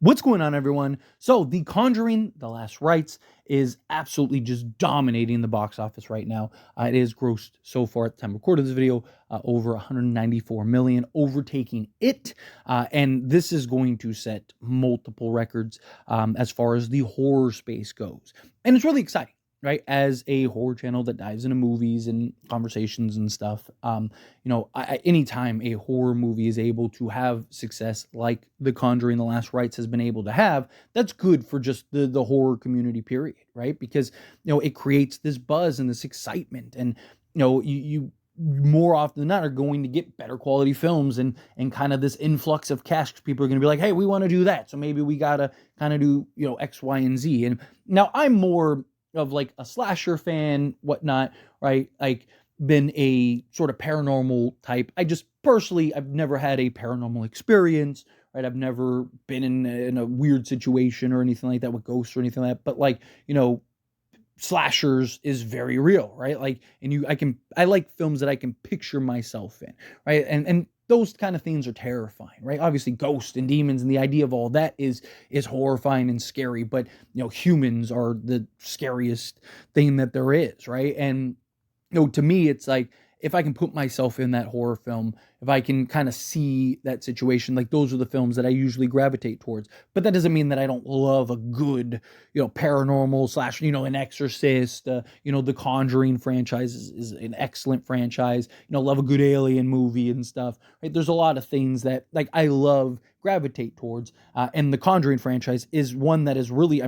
What's going on, everyone? So, The Conjuring, The Last Rites is absolutely just dominating the box office right now. It is grossed so far at the time of recording this video over 194 million, overtaking it. And this is going to set multiple records as far as the horror space goes. And it's really exciting, right? As a horror channel that dives into movies and conversations and stuff, anytime a horror movie is able to have success like The Conjuring: The Last Rites has been able to have, that's good for just the horror community, period, right? Because it creates this buzz and this excitement, and you more often than not are going to get better quality films and kind of this influx of cash. People are going to be like, hey, we want to do that, so maybe we gotta kind of do X, Y, and Z. And now I'm more of like a slasher fan, whatnot, right? Like, been a sort of paranormal type. I've never had a paranormal experience, right? I've never been in a weird situation or anything like that with ghosts or anything like that. But like, slashers is very real, right? Like, and I like films that I can picture myself in, right? And those kind of things are terrifying, right? Obviously, ghosts and demons and the idea of all that is horrifying and scary, but humans are the scariest thing that there is, right? And to me, it's like, if I can put myself in that horror film, if I can kind of see that situation, like, those are the films that I usually gravitate towards. But that doesn't mean that I don't love a good, paranormal slash, an Exorcist, the Conjuring franchise is an excellent franchise. Love a good alien movie and stuff, right? There's a lot of things that, like, I love, gravitate towards. And the Conjuring franchise is one that is really,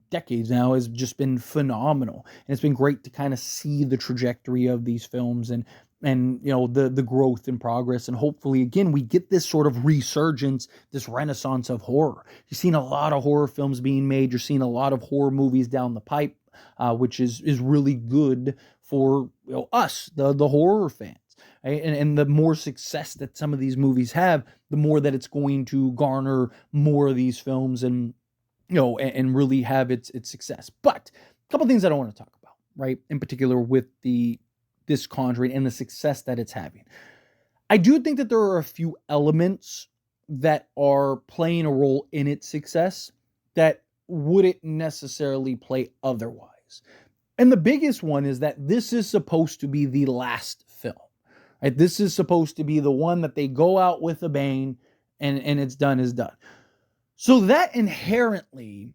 decades now, has just been phenomenal. And it's been great to kind of see the trajectory of these films and the growth and progress. And hopefully, again, we get this sort of resurgence, this renaissance of horror. You're seeing a lot of horror films being made. You're seeing a lot of horror movies down the pipe, which is really good for us, the horror fans. Right? And the more success that some of these movies have, the more that it's going to garner more of these films and and really have its success. But a couple things I don't want to talk about, right? In particular with this Conjuring and the success that it's having. I do think that there are a few elements that are playing a role in its success that wouldn't necessarily play otherwise. And the biggest one is that this is supposed to be the last film, right? This is supposed to be the one that they go out with a bang and it's done is done. So that inherently,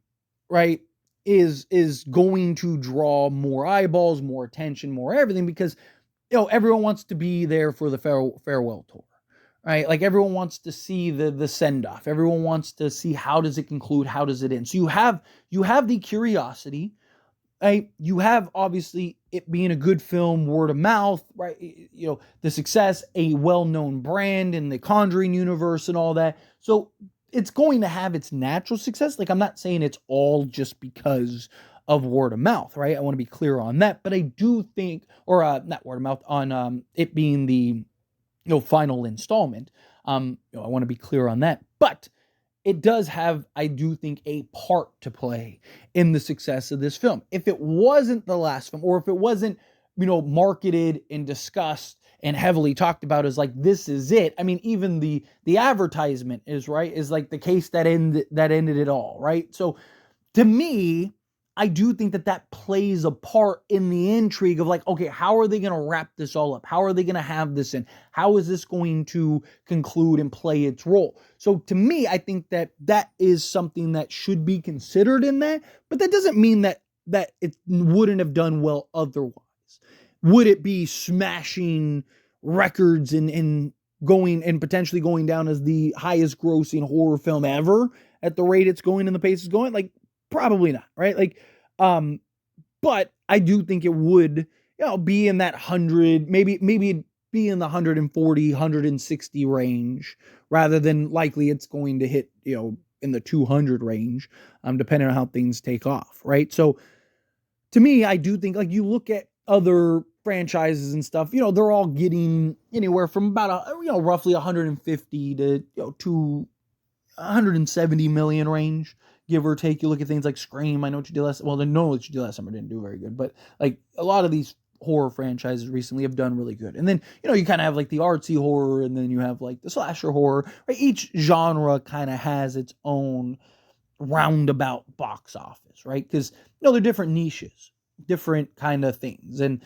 right, is going to draw more eyeballs, more attention, more everything, because everyone wants to be there for the farewell tour, right? Like, everyone wants to see the send off. Everyone wants to see, how does it conclude, how does it end. So you have the curiosity, right? You have, obviously, it being a good film, word of mouth, right? The success, a well-known brand in the Conjuring universe and all that. So it's going to have its natural success. Like, I'm not saying it's all just because of word of mouth, right? I want to be clear on that. But I do think, or not word of mouth, on it being the final installment. I want to be clear on that. But it does have, I do think, a part to play in the success of this film. If it wasn't the last film, or if it wasn't, marketed and discussed and heavily talked about as like, this is it. I mean, even the advertisement is like the case that ended it all, right? So to me, I do think that plays a part in the intrigue of, like, okay, how are they going to wrap this all up? How are they going to have this in? How is this going to conclude and play its role? So to me, I think that is something that should be considered in that, but that doesn't mean that it wouldn't have done well otherwise. Would it be smashing records and going and potentially going down as the highest grossing horror film ever at the rate it's going and the pace it's going? Like, probably not, right? Like, but I do think it would, be in that 100, maybe be in the 140, 160 range, rather than likely it's going to hit, in the 200 range, depending on how things take off, right? So to me, I do think, like, you look at other franchises and stuff, they're all getting anywhere from about roughly 150 to 170 million range, give or take. You look at things like Scream, I Know What You Did Last, well, the Know What You Did Last Summer didn't do very good, but like a lot of these horror franchises recently have done really good. And then, you kind of have like the artsy horror, and then you have like the slasher horror, right? Each genre kind of has its own roundabout box office, right? Because, they're different niches, different kind of things. And,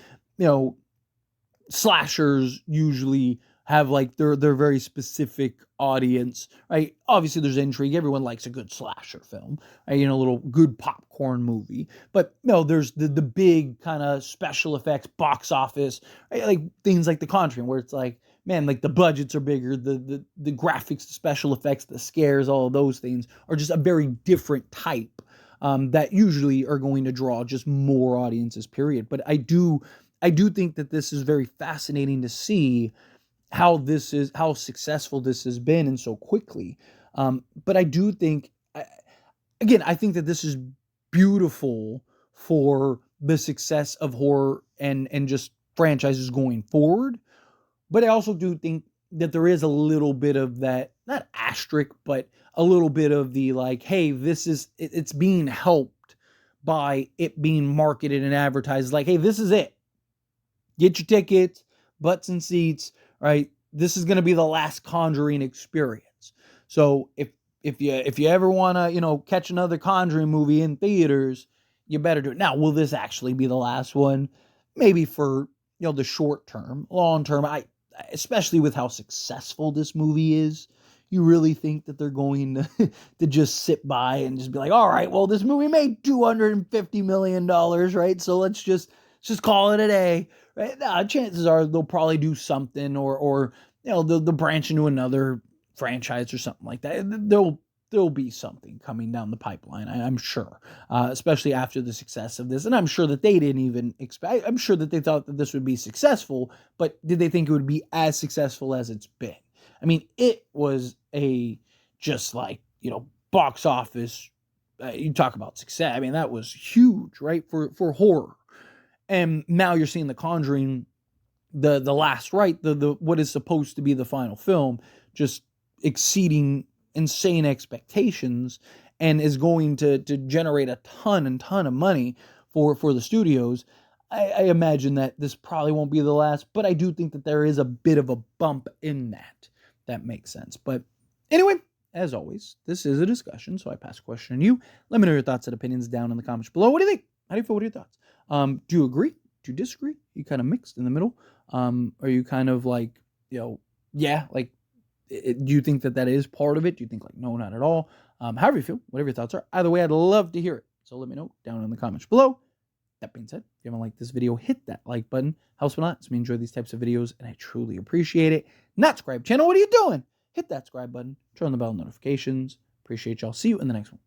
slashers usually have like their very specific audience, right? Obviously there's intrigue. Everyone likes a good slasher film, right? A little good popcorn movie. But no, there's the big kind of special effects box office, right? Like things like The Conjuring, where it's like, man, like the budgets are bigger, the graphics, the special effects, the scares, all of those things are just a very different type, that usually are going to draw just more audiences, period. But I do think that this is very fascinating to see how successful this has been and so quickly. But I do think, again, I think that this is beautiful for the success of horror and just franchises going forward. But I also do think that there is a little bit of that, not asterisk, but a little bit of the like, hey, it's being helped by it being marketed and advertised. Like, hey, this is it. Get your tickets, butts and seats, right? This is going to be the last Conjuring experience. So if you ever want to, catch another Conjuring movie in theaters, you better do it. Now, will this actually be the last one? Maybe for, the short term. Long term, especially with how successful this movie is, you really think that they're going to just sit by and just be like, all right, well, this movie made $250 million, right? So let's just call it a day, right? Now, chances are they'll probably do something, or they'll branch into another franchise or something like that. There'll be something coming down the pipeline, I'm sure, especially after the success of this. And I'm sure that they didn't even expect. I'm sure that they thought that this would be successful, but did they think it would be as successful as it's been? I mean, it was just like, box office. You talk about success. I mean, that was huge, right? For horror. And now you're seeing The Conjuring, the last rite, the what is supposed to be the final film, just exceeding insane expectations, and is going to generate a ton of money for the studios. I imagine that this probably won't be the last, but I do think that there is a bit of a bump in that. That makes sense. But anyway, as always, this is a discussion, so I pass a question to you. Let me know your thoughts and opinions down in the comments below. What do you think? How do you feel? What are your thoughts? Do you agree? Do you disagree? You kind of mixed in the middle? Are you kind of like, yeah, like, do you think that is part of it? Do you think like, no, not at all? However you feel, whatever your thoughts are. Either way, I'd love to hear it. So let me know down in the comments below. That being said, if you haven't liked this video, hit that like button. Helps me a lot. It's me enjoy these types of videos, and I truly appreciate it. Not subscribe channel. What are you doing? Hit that subscribe button. Turn on the bell notifications. Appreciate y'all. See you in the next one.